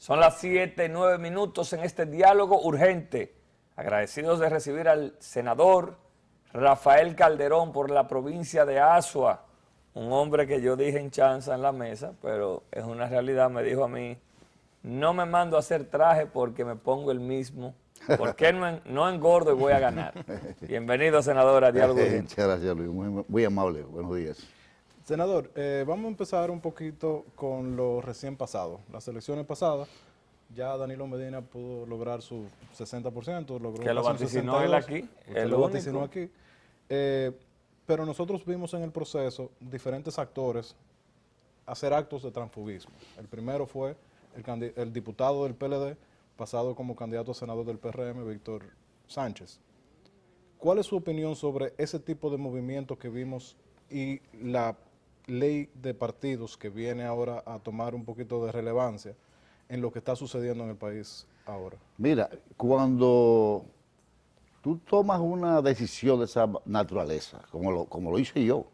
Son las 7:09 en este diálogo urgente. Agradecidos de recibir al senador Rafael Calderón por la provincia de Azua, un hombre que yo dije en chanza en la mesa, pero es una realidad, me dijo a mí, no me mando a hacer traje porque me pongo el mismo, porque no engordo y voy a ganar. Bienvenido, senador, a Diálogo Urgente. Muchas gracias, Luis, muy amable, buenos días. Senador, vamos a empezar un poquito con lo recién pasado. Las elecciones pasadas, ya Danilo Medina pudo lograr su 60%, logró que lo vaticinó él aquí, lo vaticinó aquí. Pero nosotros vimos en el proceso diferentes actores hacer actos de transfugismo. El primero fue el diputado del PLD, pasado como candidato a senador del PRM, Víctor Sánchez. ¿Cuál es su opinión sobre ese tipo de movimientos que vimos y la ley de partidos que viene ahora a tomar un poquito de relevancia en lo que está sucediendo en el país ahora? Mira, cuando tú tomas una decisión de esa naturaleza, como lo hice yo,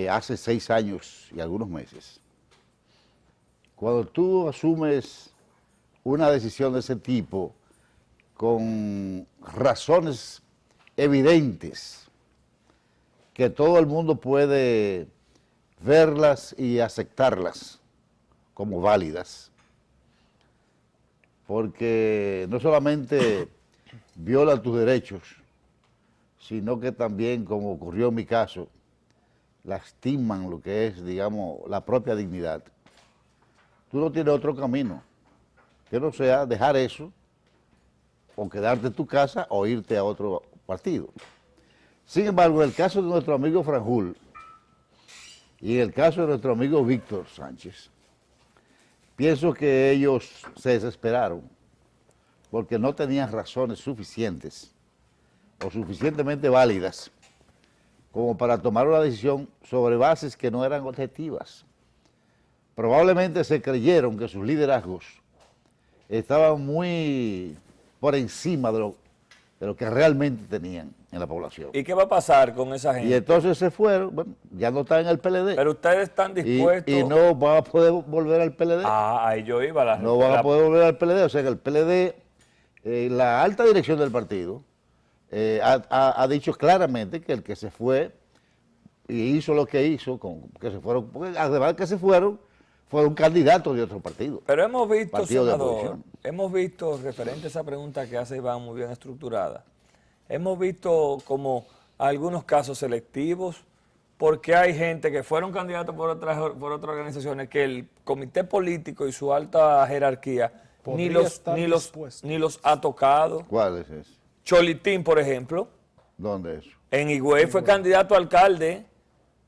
hace 6 años y algunos meses, cuando tú asumes una decisión de ese tipo con razones evidentes, que todo el mundo puede verlas y aceptarlas como válidas, porque no solamente violan tus derechos, sino que también, como ocurrió en mi caso, lastiman lo que es, digamos, la propia dignidad. Tú no tienes otro camino que no sea dejar eso, o quedarte en tu casa o irte a otro partido. Sin embargo, en el caso de nuestro amigo Franjul y en el caso de nuestro amigo Víctor Sánchez, pienso que ellos se desesperaron porque no tenían razones suficientes o suficientemente válidas como para tomar una decisión sobre bases que no eran objetivas. Probablemente se creyeron que sus liderazgos estaban muy por encima de lo que realmente tenían en la población. ¿Y qué va a pasar con esa gente? Y entonces se fueron, bueno, ya no están en el PLD. Pero ustedes están dispuestos... Y no van a poder volver al PLD. Ah, ahí yo iba. No van a poder volver al PLD, o sea que el PLD, la alta dirección del partido, ha dicho claramente que el que se fue y hizo lo que hizo, que se fueron, porque además que se fueron candidatos de otro partido. Pero hemos visto, partido senador, hemos visto, referente a esa pregunta que hace Iván, muy bien estructurada, hemos visto como algunos casos selectivos, porque hay gente que fueron candidatos por otras organizaciones que el comité político y su alta jerarquía ni los ha tocado. ¿Cuál es ese? Cholitín, por ejemplo. ¿Dónde es eso? En Higüey fue candidato a alcalde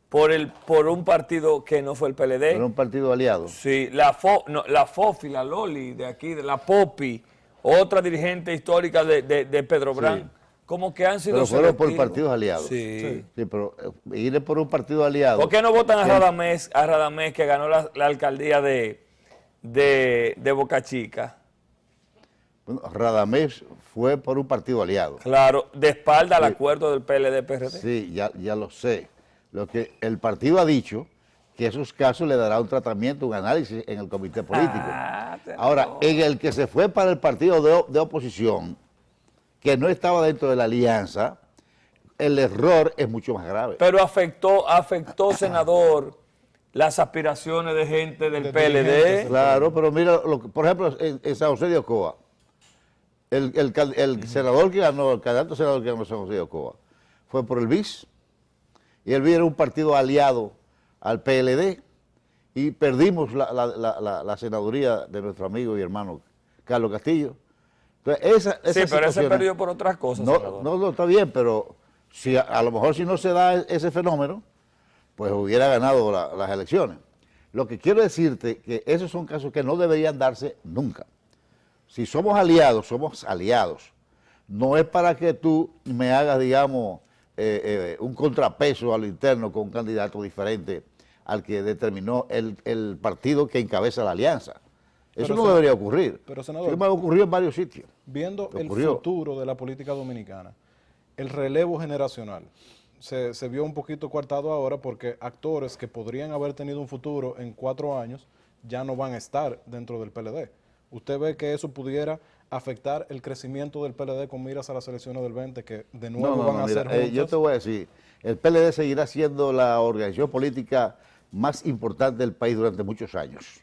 por un partido que no fue el PLD. ¿Era un partido aliado? Sí, la Fofi, la Loli de aquí, de la Popi, otra dirigente histórica de Pedro Brán, sí. Como que han sido pero fueron por partidos aliados. Sí. Sí, pero ir por un partido aliado. ¿Por qué no votan a Radamés que ganó la alcaldía de Boca Chica? Bueno, Radamés fue por un partido aliado. Claro, de espalda al acuerdo del PLD-PRD. Sí, ya lo sé. Lo que el partido ha dicho, que esos casos le dará un tratamiento, un análisis en el comité político. Ahora, en el que se fue para el partido de oposición, que no estaba dentro de la alianza, el error es mucho más grave. Pero afectó, senador, las aspiraciones de gente del PLD. Claro, pero mira, por ejemplo, en San José de Ocoa, el senador que ganó, el candidato senador que ganó San José de Ocoa, fue por el BIS, y el BIS era un partido aliado al PLD, y perdimos la senaduría de nuestro amigo y hermano Carlos Castillo. Entonces, sí, pero ese perdió por otras cosas, senador. No, está bien, pero si a lo mejor si no se da ese fenómeno, pues hubiera ganado las elecciones. Lo que quiero decirte que esos son casos que no deberían darse nunca. Si somos aliados, somos aliados. No es para que tú me hagas, digamos, un contrapeso a lo interno con un candidato diferente al que determinó el partido que encabeza la alianza. Eso no debería ocurrir. Pero, senador, eso me ha ocurrido en varios sitios. Viendo el futuro de la política dominicana, el relevo generacional se vio un poquito coartado ahora porque actores que podrían haber tenido un futuro en 4 años ya no van a estar dentro del PLD. ¿Usted ve que eso pudiera afectar el crecimiento del PLD con miras a las elecciones del 20, que de nuevo van a mira, ser juntas? yo te voy a decir, el PLD seguirá siendo la organización política más importante del país durante muchos años.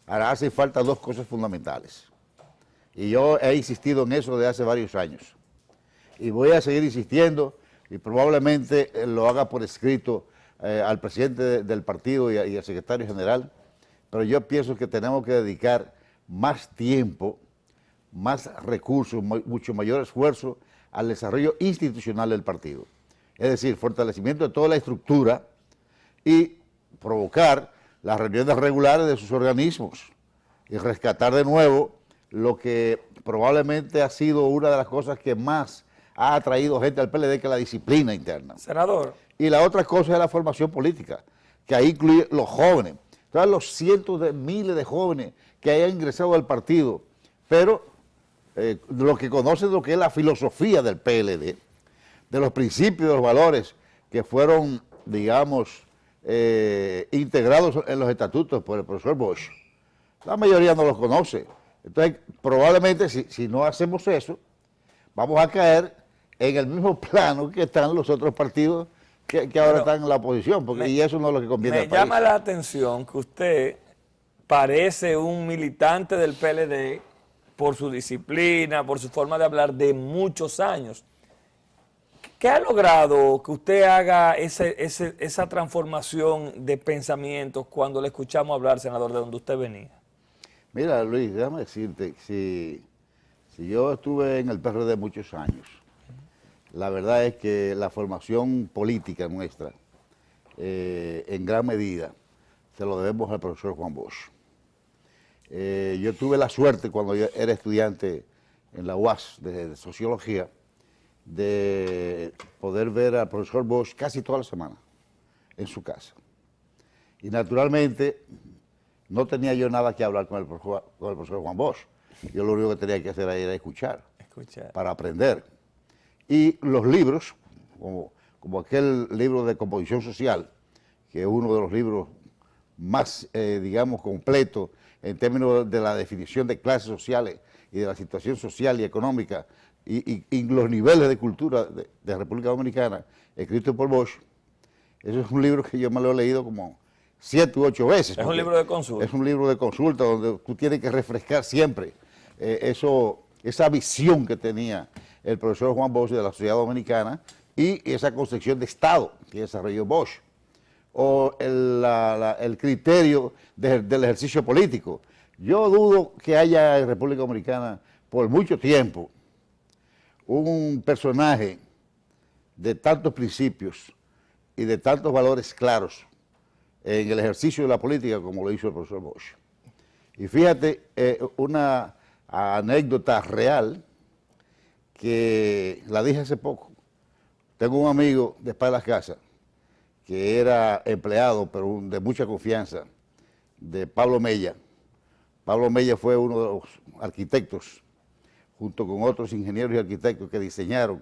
Ahora hace falta dos cosas fundamentales. Y yo he insistido en eso desde hace varios años. Y voy a seguir insistiendo y probablemente lo haga por escrito al presidente del partido y al secretario general. Pero yo pienso que tenemos que dedicar más tiempo, más recursos, mucho mayor esfuerzo al desarrollo institucional del partido. Es decir, fortalecimiento de toda la estructura y provocar las reuniones regulares de sus organismos y rescatar de nuevo lo que probablemente ha sido una de las cosas que más ha atraído gente al PLD, que es la disciplina interna. Senador. Y la otra cosa es la formación política, que ahí incluye los jóvenes, todos los cientos de miles de jóvenes que hayan ingresado al partido, pero lo que conocen lo que es la filosofía del PLD, de los principios, de los valores que fueron, digamos, integrados en los estatutos por el profesor Bosch. La mayoría no los conoce. Entonces, probablemente si no hacemos eso, vamos a caer en el mismo plano que están los otros partidos que ahora están en la oposición, porque y eso no es lo que conviene al país. Me llama la atención que usted parece un militante del PLD por su disciplina, por su forma de hablar de muchos años. ¿Qué ha logrado que usted haga esa transformación de pensamientos cuando le escuchamos hablar, senador, de donde usted venía? Mira, Luis, déjame decirte, si yo estuve en el PRD muchos años, la verdad es que la formación política nuestra, en gran medida, se lo debemos al profesor Juan Bosch. Yo tuve la suerte, cuando yo era estudiante en la UAS de Sociología, de poder ver al profesor Bosch casi toda la semana en su casa. Y naturalmente no tenía yo nada que hablar con el profesor Juan Bosch. Yo lo único que tenía que hacer era escuchar. Para aprender. Y los libros, como aquel libro de composición social, que es uno de los libros más, digamos, completos en términos de la definición de clases sociales y de la situación social y económica y los niveles de cultura de República Dominicana, escrito por Bosch. Eso es un libro que yo me lo he leído como 7 u 8 veces. Es un libro de consulta. Es un libro de consulta donde tú tienes que refrescar siempre esa visión que tenía el profesor Juan Bosch de la sociedad dominicana y esa concepción de Estado que desarrolló Bosch, o el criterio del ejercicio político. Yo dudo que haya en República Dominicana por mucho tiempo un personaje de tantos principios y de tantos valores claros en el ejercicio de la política como lo hizo el profesor Bosch. Y fíjate, una anécdota real que la dije hace poco. Tengo un amigo de Paz de las Casas que era empleado, pero de mucha confianza, de Pablo Mella. Pablo Mella fue uno de los arquitectos, junto con otros ingenieros y arquitectos que diseñaron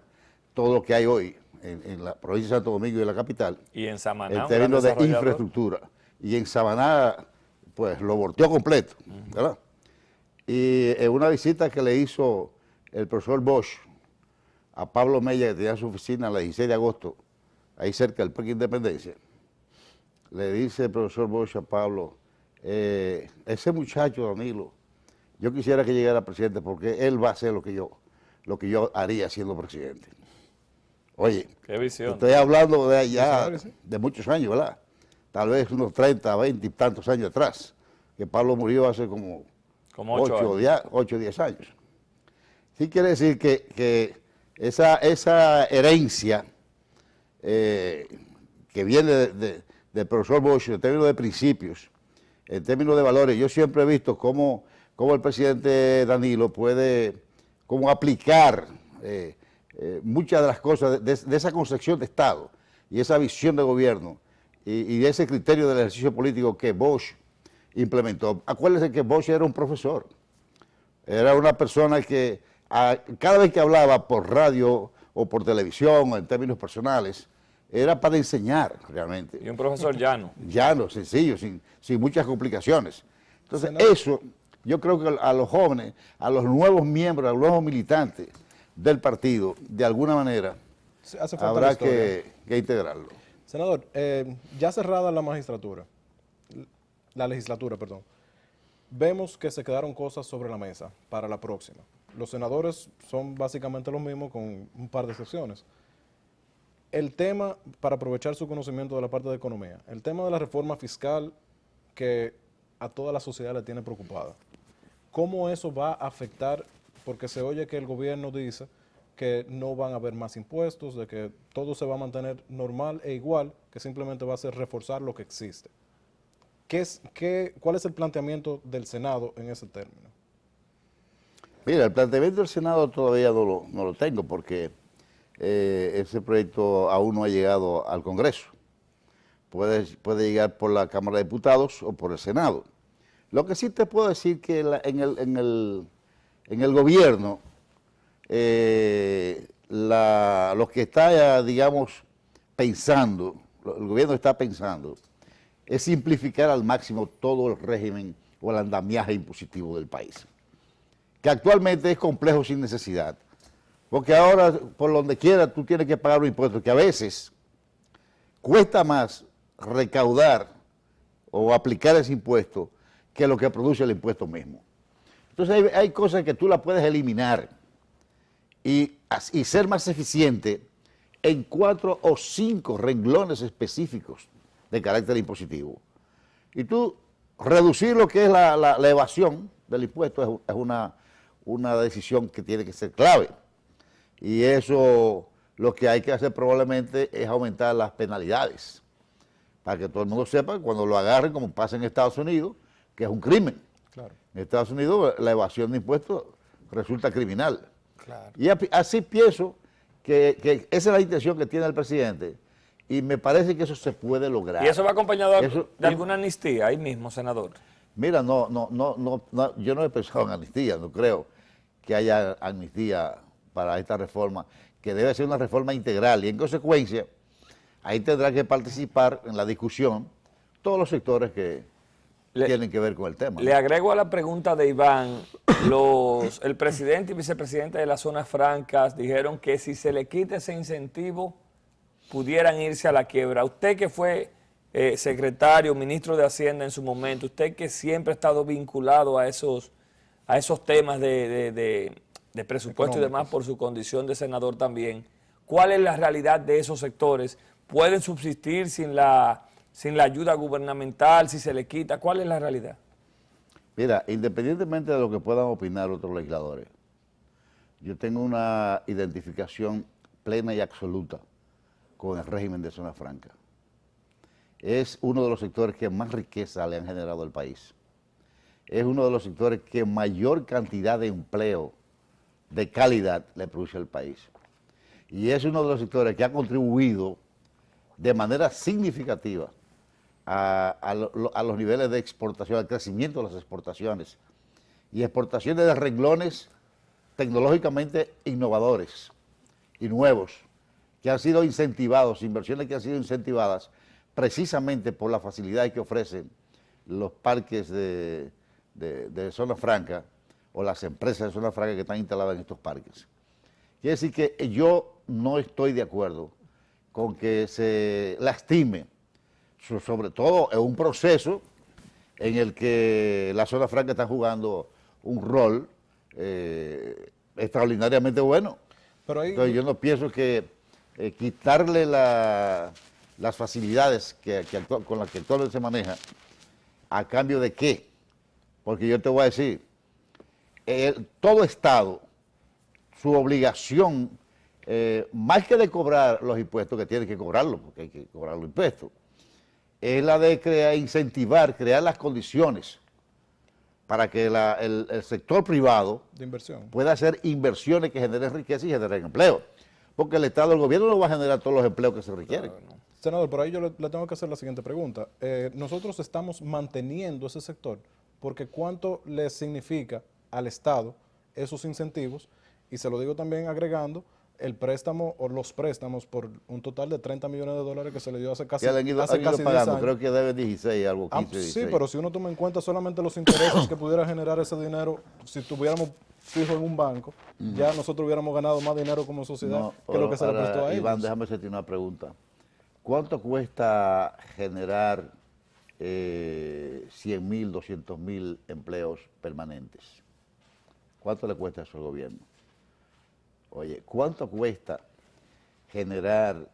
todo lo que hay hoy en la provincia de Santo Domingo y en la capital. Y en Samaná. En términos de infraestructura. Y en Samaná, pues lo volteó completo, ¿verdad? Y en una visita que le hizo el profesor Bosch a Pablo Mella, que tenía su oficina el 16 de agosto, ahí cerca del Parque Independencia, le dice el profesor Bosch a Pablo, ese muchacho, Danilo, yo quisiera que llegara presidente porque él va a hacer lo que yo haría siendo presidente. Oye, qué visión. Estoy hablando de allá, de muchos años, ¿verdad? Tal vez unos 30, 20 y tantos años atrás, que Pablo murió hace como 8 o 10 años. Sí quiere decir que esa herencia que viene del profesor Bosch en términos de principios, en términos de valores, yo siempre he visto cómo el presidente Danilo puede aplicar muchas de las cosas de esa concepción de Estado y esa visión de gobierno y de ese criterio del ejercicio político que Bosch implementó. Acuérdense que Bosch era un profesor, era una persona que cada vez que hablaba por radio o por televisión o en términos personales, era para enseñar realmente. Y un profesor llano. Llano, sencillo, sin muchas complicaciones. Entonces, Senador. eso, yo creo que a los jóvenes, a los nuevos miembros, a los nuevos militantes del partido, de alguna manera, Sí, hace falta habrá la historia. que integrarlo. Senador, ya cerrada la magistratura, la legislatura, perdón, vemos que se quedaron cosas sobre la mesa para la próxima. Los senadores son básicamente los mismos con un par de excepciones. El tema, para aprovechar su conocimiento de la parte de economía, el tema de la reforma fiscal que a toda la sociedad le tiene preocupada. ¿Cómo eso va a afectar? Porque se oye que el gobierno dice que no van a haber más impuestos, de que todo se va a mantener normal e igual, que simplemente va a ser reforzar lo que existe. ¿Cuál es el planteamiento del Senado en ese término? Mira, el planteamiento del Senado todavía no lo tengo porque ese proyecto aún no ha llegado al Congreso. Puede llegar por la Cámara de Diputados o por el Senado. Lo que sí te puedo decir que en el gobierno, lo que está, digamos, pensando, el gobierno está pensando, es simplificar al máximo todo el régimen o el andamiaje impositivo del país, que actualmente es complejo sin necesidad, porque ahora por donde quiera tú tienes que pagar un impuesto que a veces cuesta más recaudar o aplicar ese impuesto que lo que produce el impuesto mismo. Entonces hay cosas que tú las puedes eliminar y ser más eficiente en 4 o 5 renglones específicos de carácter impositivo. Y tú reducir lo que es la evasión del impuesto es una decisión que tiene que ser clave. Y eso lo que hay que hacer probablemente es aumentar las penalidades, para que todo el mundo sepa cuando lo agarren, como pasa en Estados Unidos, que es un crimen. Claro. En Estados Unidos la evasión de impuestos resulta criminal. Claro. Y así pienso que esa es la intención que tiene el presidente y me parece que eso se puede lograr. ¿Y eso va acompañado Eso- de alguna amnistía ahí mismo, senador? Mira, yo no he pensado en amnistía, no creo que haya amnistía para esta reforma, que debe ser una reforma integral y en consecuencia ahí tendrá que participar en la discusión todos los sectores que tienen que ver con el tema. Le agrego a la pregunta de Iván, el presidente y vicepresidente de las zonas francas dijeron que si se le quita ese incentivo pudieran irse a la quiebra. Usted que fue secretario, ministro de Hacienda en su momento, usted que siempre ha estado vinculado a esos temas de presupuesto y demás por su condición de senador también, ¿cuál es la realidad de esos sectores? ¿Pueden subsistir sin la ayuda gubernamental, si se le quita? ¿Cuál es la realidad? Mira, independientemente de lo que puedan opinar otros legisladores, yo tengo una identificación plena y absoluta con el régimen de zona franca. Es uno de los sectores que más riqueza le han generado al país. Es uno de los sectores que mayor cantidad de empleo de calidad le produce al país. Y es uno de los sectores que ha contribuido de manera significativa a los niveles de exportación, al crecimiento de las exportaciones y exportaciones de renglones tecnológicamente innovadores y nuevos, que han sido incentivados, inversiones que han sido incentivadas precisamente por la facilidad que ofrecen los parques de zona franca o las empresas de zona franca que están instaladas en estos parques. Quiere decir que yo no estoy de acuerdo con que se lastime, sobre todo en un proceso en el que la zona franca está jugando un rol extraordinariamente bueno. Pero ahí, Entonces yo no pienso que quitarle las facilidades con las que actualmente se maneja, ¿a cambio de qué? Porque yo te voy a decir, todo Estado, su obligación, más que de cobrar los impuestos, que tiene que cobrarlos, porque hay que cobrar los impuestos, es la de incentivar, crear las condiciones para que el sector privado de inversión. pueda hacer inversiones que generen riqueza y generen empleo. Porque el Estado, el gobierno no va a generar todos los empleos que se requieren. Senador, por ahí yo le tengo que hacer la siguiente pregunta. Nosotros estamos manteniendo ese sector porque ¿cuánto le significa al Estado esos incentivos? Y se lo digo también agregando el préstamo o los préstamos por un total de 30 millones de dólares que se le dio hace casi, Ya le han ido hace casi 10 pagando, años. creo que debe 16, algo 15, Sí, 16. pero si uno toma en cuenta solamente los intereses que pudiera generar ese dinero, si tuviéramos fijo en un banco, ya nosotros hubiéramos ganado más dinero como sociedad No, que lo que se le ahora, prestó a Iván, ellos. déjame hacerte una pregunta. ¿Cuánto cuesta generar 100.000, 200.000 empleos permanentes? ¿Cuánto le cuesta eso al gobierno? Oye, ¿cuánto cuesta generar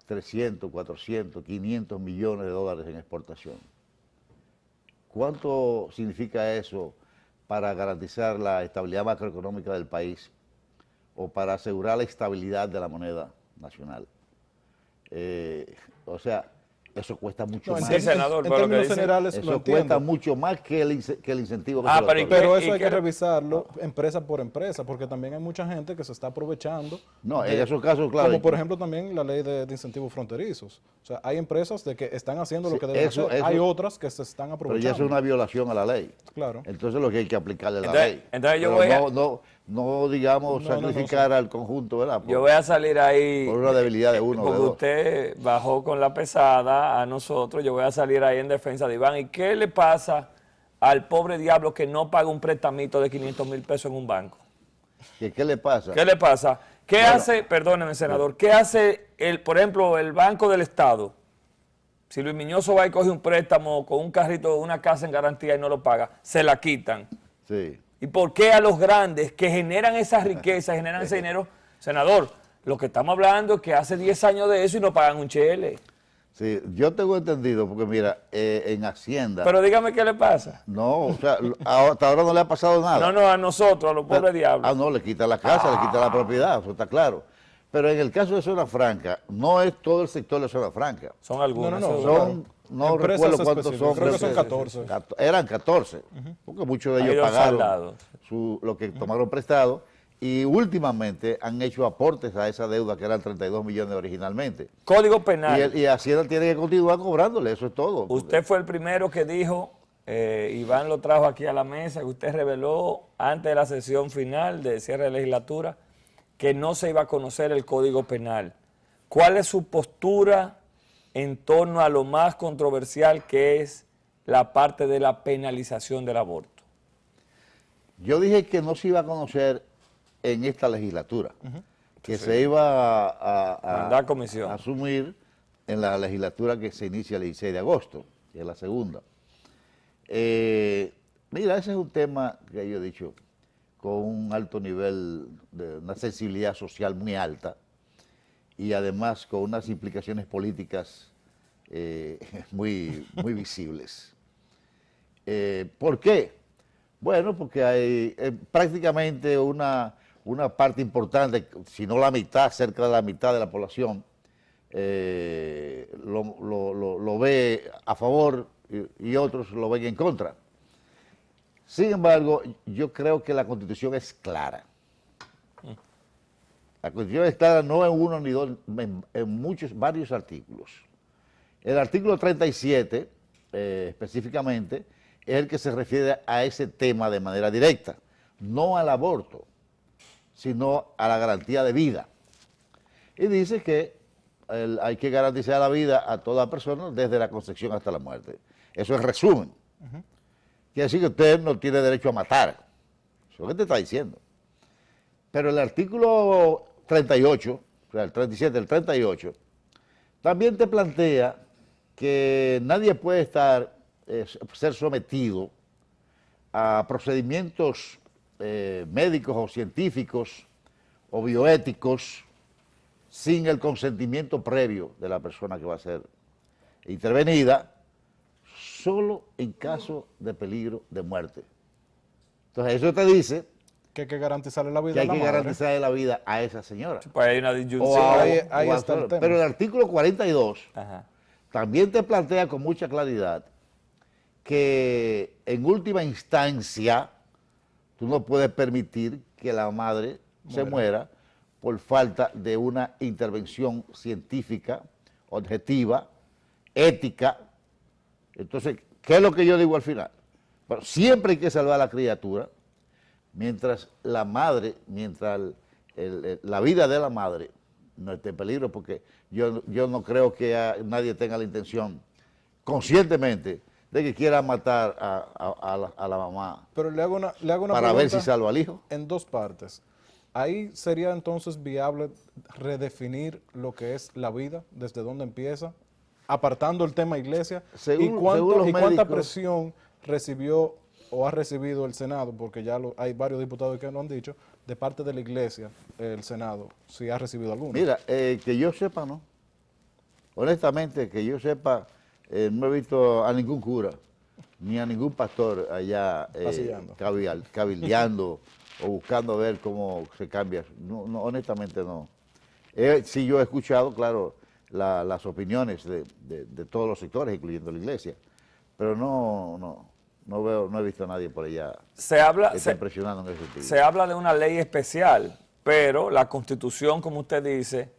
300, 400, 500 millones de dólares en exportación? ¿Cuánto significa eso para garantizar la estabilidad macroeconómica del país o para asegurar la estabilidad de la moneda nacional? O sea, eso cuesta mucho No, en, más. Sí, senador, en pero lo que términos dice- generales lo Eso entiendo. cuesta mucho más que el incentivo que Ah, se le pero ¿y otorga. Pero ¿Y eso hay qué- que revisarlo empresa por empresa, porque también hay mucha gente que se está aprovechando. No, en esos casos, claro. Como por ejemplo también la ley de incentivos fronterizos. O sea, hay empresas de que están haciendo lo Sí, que deben eso- hacer. eso- Hay otras que se están Pero aprovechando. ya eso es una violación a la ley. Claro. Entonces lo que hay que aplicarle a la Entonces- ley. entonces yo Pero voy a- no digamos, No, no, sacrificar al conjunto, ¿verdad? Yo voy a salir ahí. por una debilidad de uno o de Porque dos. usted bajó con la pesada a nosotros. Yo voy a salir ahí en defensa de Iván. ¿Y qué le pasa al pobre diablo que no paga un prestamito de 500,000 pesos en un banco? ¿Qué le pasa? ¿Qué le pasa? ¿Qué hace, perdóneme, senador, qué hace, por ejemplo, el Banco del Estado? Si Luis Miñoso va y coge un préstamo con un carrito, una casa en garantía y no lo paga, se la quitan. Sí. ¿Y por qué a los grandes que generan esa riqueza, generan ese dinero? Senador, lo que estamos hablando es que hace 10 años de eso y no pagan un chele. Sí, yo tengo entendido, porque mira, en Hacienda, Pero dígame qué le pasa. no, o sea, hasta ahora no le ha pasado nada. No, no, a nosotros, a los pobres Ah, diablos. no, le quita la casa, le quita la propiedad, eso está claro. Pero en el caso de Zona Franca, no es todo el sector de Zona Franca. Son algunos. No, no, no, eso es verdad. Son, no Empresas recuerdo cuántos específicas, son. creo que son sí, 14. Eran 14, porque muchos de Hay ellos dos pagaron saldados. lo que tomaron prestado y últimamente han hecho aportes a esa deuda que eran 32 millones originalmente. Código penal. Y Hacienda tiene que continuar cobrándole, eso es todo. Usted fue el primero que dijo, Iván lo trajo aquí a la mesa, que usted reveló antes de la sesión final de cierre de legislatura que no se iba a conocer el Código Penal. ¿Cuál es su postura en torno a lo más controversial que es la parte de la penalización del aborto? Yo dije que no se iba a conocer en esta legislatura, que se iba Mandar comisión. a asumir en la legislatura que se inicia el 16 de agosto, que es la segunda. Mira, ese es un tema que yo he dicho con un alto nivel, de una sensibilidad social muy alta y además con unas implicaciones políticas muy visibles. ¿Por qué? Bueno, porque hay prácticamente una parte importante, si no la mitad, cerca de la mitad de la población, lo ve a favor y otros lo ven en contra. Sin embargo, yo creo que la Constitución es clara. La Constitución es clara no en uno ni dos, en varios artículos. El artículo 37, específicamente, es el que se refiere a ese tema de manera directa, no al aborto, sino a la garantía de vida. Y dice que hay que garantizar la vida a toda persona desde la concepción hasta la muerte. Eso es resumen. Quiere decir que usted no tiene derecho a matar. Eso es lo que te está diciendo. Pero el artículo 38, o sea, el 37, el 38, también te plantea que nadie puede ser sometido a procedimientos médicos o científicos o bioéticos sin el consentimiento previo de la persona que va a ser intervenida, solo en caso de peligro de muerte. Entonces eso te dice Que hay que garantizarle la vida que a hay la que madre. garantizarle la vida a esa señora. Pues hay una O disyunción. a- ahí o a está el solo. tema. Pero el artículo 42 Ajá. también te plantea con mucha claridad que en última instancia tú no puedes permitir que la madre se muera por falta de una intervención científica, objetiva, ética. Entonces, ¿qué es lo que yo digo al final? Bueno, siempre hay que salvar a la criatura, mientras la madre, mientras la vida de la madre no esté en peligro, porque yo no creo que nadie tenga la intención conscientemente de que quiera matar a la mamá Pero le hago una para ver pregunta si salva al hijo. en dos partes. Ahí sería entonces viable redefinir lo que es la vida, desde dónde empieza, apartando el tema iglesia. Según los ¿Y cuánta médicos, presión recibió o ha recibido el Senado? Porque ya hay varios diputados que lo han dicho, de parte de la iglesia, el Senado, si ha recibido alguno. mira, que yo sepa, no. Honestamente, que yo sepa, no he visto a ningún cura, ni a ningún pastor allá Pasillando. cabildeando o buscando ver cómo se cambia. No, honestamente no. Sí, yo he escuchado, claro, las opiniones de todos los sectores, incluyendo la iglesia, pero no he visto a nadie por allá que esté presionando en ese sentido. Se habla de una ley especial, pero la Constitución, como usted dice,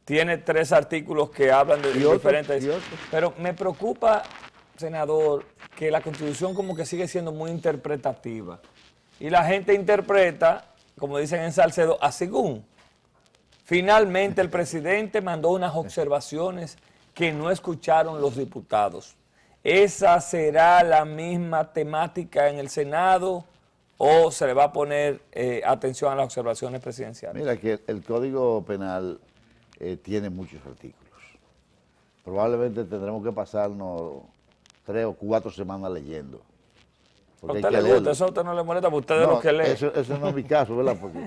tiene 3 artículos que hablan de diferentes... Pero me preocupa, senador, que la Constitución como que sigue siendo muy interpretativa. Y la gente interpreta, como dicen en Salcedo, a según. Finalmente el presidente mandó unas observaciones que no escucharon los diputados. ¿Esa será la misma temática en el Senado o se le va a poner atención a las observaciones presidenciales? Mira que el Código Penal tiene muchos artículos. Probablemente tendremos que pasarnos 3 o 4 semanas leyendo. ¿A usted le gusta? ¿Eso a usted no le molesta? Porque usted es lo que lee. Eso no es mi caso, ¿verdad? Porque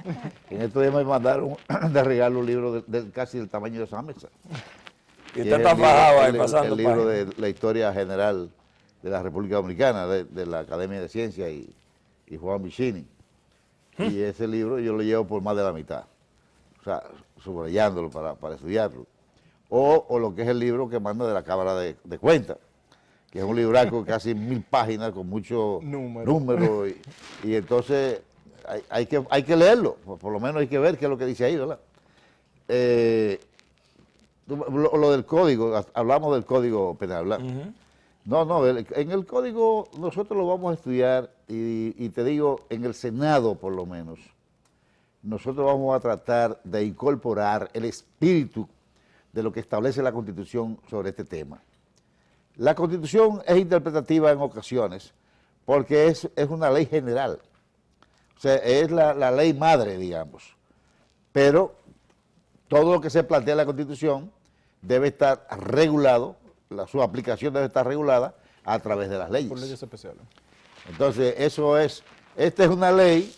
en estos días me mandaron de regalo un libro casi del tamaño de esa mesa. Y usted está bajado ahí pasando el libro de la historia general de la República Dominicana, de la Academia de Ciencias y Juan Vicini. Y ese libro yo lo llevo por más de la mitad, o sea, subrayándolo para estudiarlo. O lo que es el libro que manda de la Cámara de Cuentas, que es un libraco casi 1000 páginas con muchos números y entonces hay que leerlo, por lo menos hay que ver qué es lo que dice ahí, ¿verdad? Lo del código, hablamos del Código Penal, ¿verdad? No, en el código nosotros lo vamos a estudiar y te digo, en el Senado por lo menos, nosotros vamos a tratar de incorporar el espíritu de lo que establece la Constitución sobre este tema. La Constitución es interpretativa en ocasiones porque es una ley general, o sea, es la ley madre, digamos, pero todo lo que se plantea en la Constitución debe estar regulado, su aplicación debe estar regulada a través de las leyes. Por leyes especiales. Entonces, esta es una ley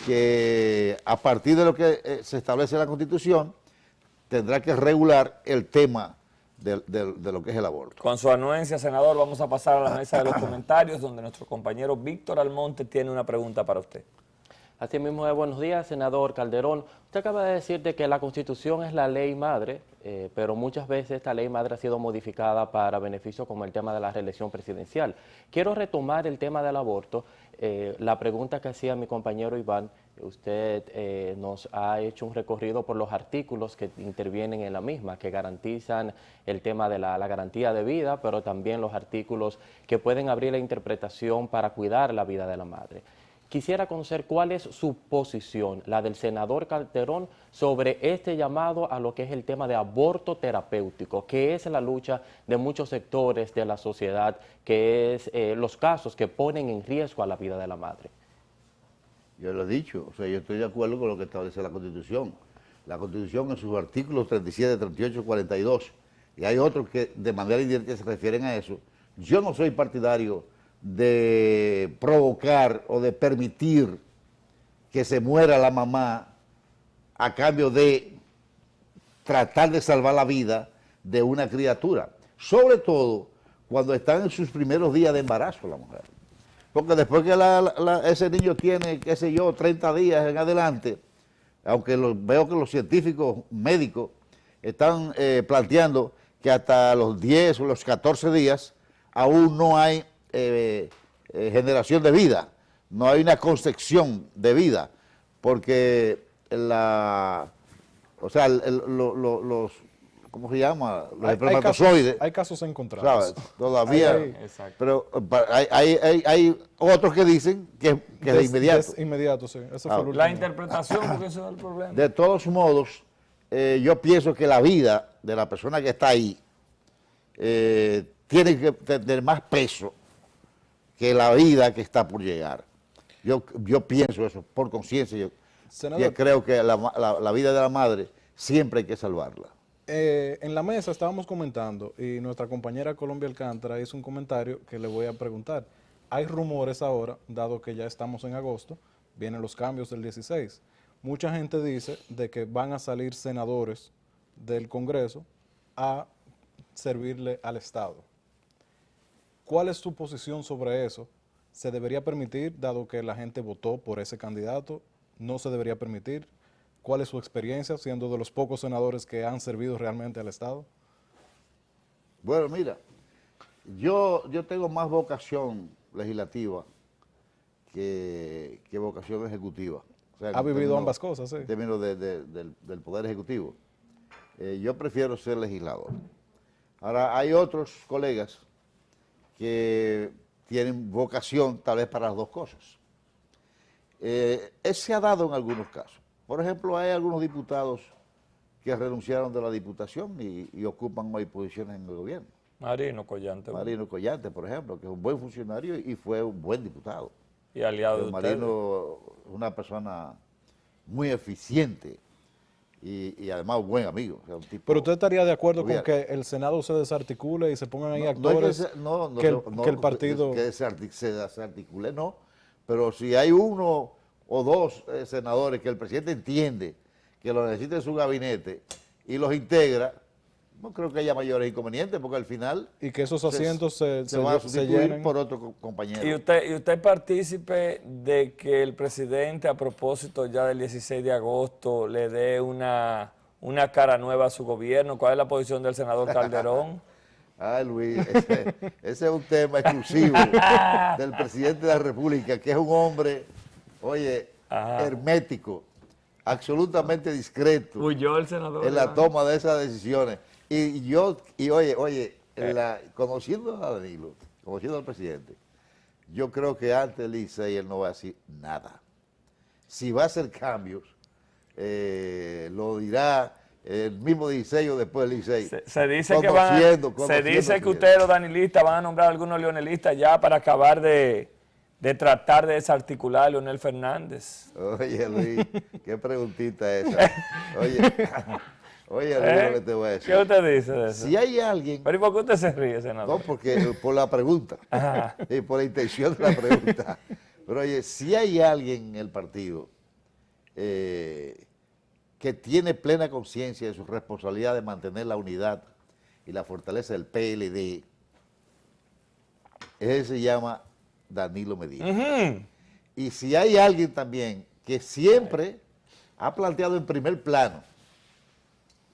que a partir de lo que se establece en la Constitución tendrá que regular el tema de lo que es el aborto. Con su anuencia, senador, vamos a pasar a la mesa de los comentarios, donde nuestro compañero Víctor Almonte tiene una pregunta para usted. Así mismo, buenos días, senador Calderón. Usted acaba de decir de que la Constitución es la ley madre, pero muchas veces esta ley madre ha sido modificada para beneficio como el tema de la reelección presidencial. Quiero retomar el tema del aborto. La pregunta que hacía mi compañero Iván, usted nos ha hecho un recorrido por los artículos que intervienen en la misma, que garantizan el tema de la garantía de vida, pero también los artículos que pueden abrir la interpretación para cuidar la vida de la madre. Quisiera conocer cuál es su posición, la del senador Calderón, sobre este llamado a lo que es el tema de aborto terapéutico, que es la lucha de muchos sectores de la sociedad, que es los casos que ponen en riesgo a la vida de la madre. Yo lo he dicho, o sea, yo estoy de acuerdo con lo que establece la Constitución. La Constitución en sus artículos 37, 38, 42, y hay otros que de manera indirecta se refieren a eso. Yo no soy partidario de provocar o de permitir que se muera la mamá a cambio de tratar de salvar la vida de una criatura, sobre todo cuando están en sus primeros días de embarazo la mujer, porque después que ese niño tiene, qué sé yo, 30 días en adelante, aunque veo que los científicos médicos están planteando que hasta los 10 o los 14 días aún no hay generación de vida, no hay una concepción de vida, porque ¿cómo se llama? Los Hay espermatozoides. hay casos encontrados. ¿Sabes? Todavía. Exacto. Pero hay otros que dicen que es de inmediato. Inmediato, sí. Ese fue el último. La interpretación, porque eso es el problema. De todos modos, yo pienso que la vida de la persona que está ahí tiene que tener más peso que la vida que está por llegar. Yo pienso eso por conciencia. Yo Senador, creo que la vida de la madre siempre hay que salvarla. en la mesa estábamos comentando y nuestra compañera Colombia Alcántara hizo un comentario que le voy a preguntar. Hay rumores ahora, dado que ya estamos en agosto, vienen los cambios del 16. Mucha gente dice de que van a salir senadores del Congreso a servirle al Estado. ¿Cuál es tu posición sobre eso? ¿Se debería permitir, dado que la gente votó por ese candidato? ¿No se debería permitir? ¿Cuál es su experiencia siendo de los pocos senadores que han servido realmente al Estado? Bueno, mira, yo tengo más vocación legislativa que vocación ejecutiva. O sea, Ha vivido ambas cosas, sí. En términos del Poder Ejecutivo. Yo prefiero ser legislador. Ahora, hay otros colegas que tienen vocación tal vez para las dos cosas. Se ha dado en algunos casos. Por ejemplo, hay algunos diputados que renunciaron de la diputación y ocupan hoy posiciones en el gobierno. Marino Collante. Marino Collante, por ejemplo, que es un buen funcionario y fue un buen diputado. Y aliado de ustedes. Marino es una persona muy eficiente y además un buen amigo. O sea, un tipo, Pero usted estaría de acuerdo con Mira, que el Senado se desarticule y se pongan ahí no es actores que el partido... que se articule, no, pero si hay uno o dos senadores que el presidente entiende que lo necesita en su gabinete y los integra, no creo que haya mayores inconvenientes, porque al final Y que esos asientos se van a sustituir llenen. por otro compañero. ¿Y usted partícipe de que el presidente, a propósito ya del 16 de agosto, le dé una cara nueva a su gobierno? ¿Cuál es la posición del senador Calderón? Ay, Luis, ese es un tema exclusivo del presidente de la República, que es un hombre, oye, hermético, absolutamente discreto Huyó el senador. en la toma de esas decisiones. Y oye, conociendo a Danilo, conociendo al presidente, yo creo que antes del 16 él no va a decir nada. Si va a hacer cambios, lo dirá el mismo 16 o después del 16. Se dice Conociendo que ustedes los danilistas van a nombrar a algunos leonelistas ya para acabar de tratar de desarticular a Leonel Fernández. Oye, Luis, qué preguntita esa. Oye, Luis, lo que te voy a decir. ¿Qué usted dice de eso? Si hay alguien... ¿Pero y por qué usted se ríe, senador? No, porque por la pregunta, y por la intención de la pregunta. Pero oye, si hay alguien en el partido que tiene plena conciencia de su responsabilidad de mantener la unidad y la fortaleza del PLD, ese se llama Danilo Medina. Y si hay alguien también que siempre ha planteado en primer plano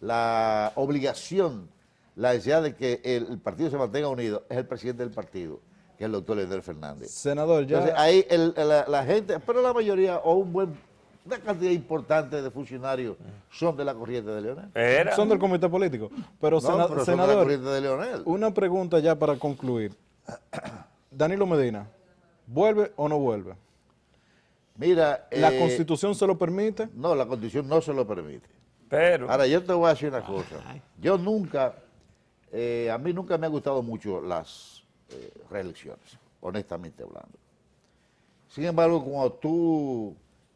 la obligación, la necesidad de que el partido se mantenga unido, es el presidente del partido, que es el doctor Leonel Fernández. Senador, ya... Entonces ahí la gente, pero la mayoría, o una cantidad importante de funcionarios son de la corriente de Leonel. Son del comité político. Pero, No, pero son de la senador, corriente de Leonel. una pregunta ya para concluir. Danilo Medina, ¿vuelve o no vuelve? Mira, ¿La Constitución se lo permite? no, la Constitución no se lo permite. Pero, Ahora, yo te voy a decir una cosa. Yo nunca, a mí nunca me han gustado mucho las reelecciones, honestamente hablando. Sin embargo, cuando tú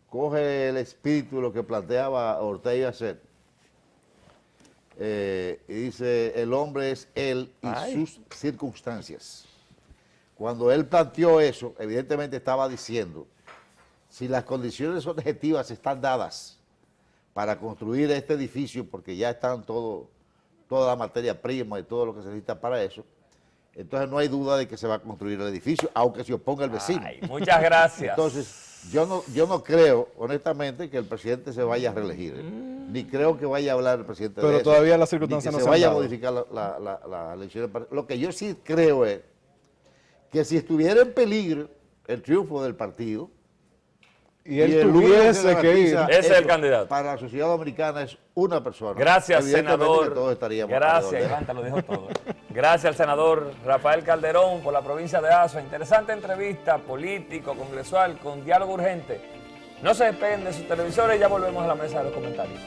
coges el espíritu de lo que planteaba Ortega y Gasset, y dice, el hombre es él y sus circunstancias. Cuando él planteó eso, evidentemente estaba diciendo, si las condiciones objetivas están dadas para construir este edificio, porque ya están toda la materia prima y todo lo que se necesita para eso, entonces no hay duda de que se va a construir el edificio, aunque se oponga el vecino. muchas gracias. Entonces, yo no creo, honestamente, que el presidente se vaya a reelegir, ni creo que vaya a hablar el presidente Pero de eso, todavía las circunstancias ni no que se han vaya a dado. modificar la elección. Lo que yo sí creo es que si estuviera en peligro el triunfo del partido, y él el único tuviese que ir. garantiza Ese es el eso candidato. para la sociedad dominicana es una persona. Gracias, Evidentemente senador. que todos estaríamos Gracias, alrededor de él. Iván, te lo dijo todo. Gracias al senador Rafael Calderón por la provincia de Azua. Interesante entrevista, político, congresual, con diálogo urgente. No se despeguen de sus televisores, ya volvemos a la mesa de los comentarios.